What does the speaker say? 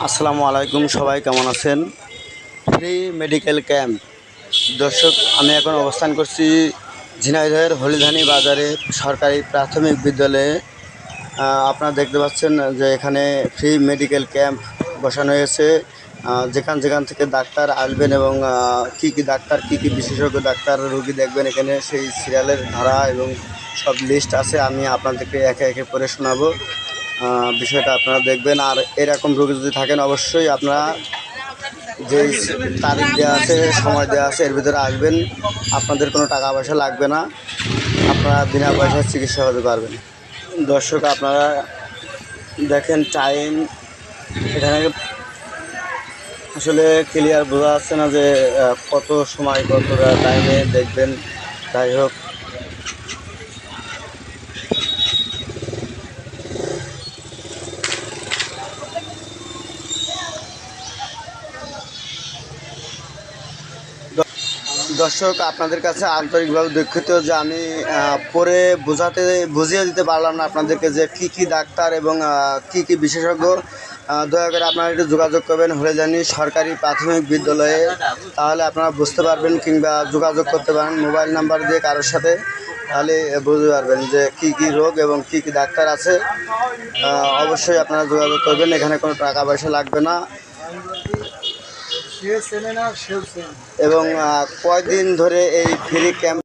আসসালামু আলাইকুম, সবাই কেমন আছেন? Free medical camp. দর্শক, আমি এখন অবস্থান করছি ঝিনাইদহের হলিধানি বাজারে সরকারি প্রাথমিক বিদ্যালয়ে। আপনারা দেখতে পাচ্ছেন যে এখানে ফ্রি মেডিকেল ক্যাম্প বসানো হয়েছে। যেখান যেখান থেকে ডাক্তার আসবেন এবং কি কি ডাক্তার, কি কি বিশেষজ্ঞ ডাক্তার রোগী দেখবেন, এখানে সেই সিরিয়ালের ধারা এবং সব লিস্ট আছে। আমি আপনাদেরকে একে একে পড়ে শোনাবো। বিষয়টা আপনারা দেখবেন। আর এরকম রোগী যদি থাকেন, অবশ্যই আপনারা যেই তারিখ দেওয়া আছে, সময় দেওয়া আছে, এর ভিতরে আসবেন। আপনাদের কোনো টাকা পয়সা লাগবে না, আপনারা বিনা পয়সায় চিকিৎসা হতে পারবেন। দর্শক, আপনারা দেখেন টাইম, এখানে আসলে ক্লিয়ার বোঝা যাচ্ছে না যে কত সময় কতটা টাইমে দেখবেন। যাই হোক, দর্শক, আপনাদের কাছে আন্তরিকভাবে দুঃখিত যে আমি পরে বুঝিয়ে দিতে পারলাম না আপনাদেরকে যে কি কি ডাক্তার এবং কি কি বিশেষজ্ঞ। দয়া করে আপনারা একটু যোগাযোগ করবেন হলিধানি সরকারি প্রাথমিক বিদ্যালয়ে, তাহলে আপনারা বুঝতে পারবেন, কিংবা যোগাযোগ করতে পারেন মোবাইল নাম্বার দিয়ে কারোর সাথে, তাহলে বুঝতে পারবেন যে কি কি রোগ এবং কি কি ডাক্তার আছে। অবশ্যই আপনারা যোগাযোগ করবেন, এখানে কোনো টাকা পয়সা লাগবে না। এবং কয়দিন ধরে এই ফ্রি ক্যাম্প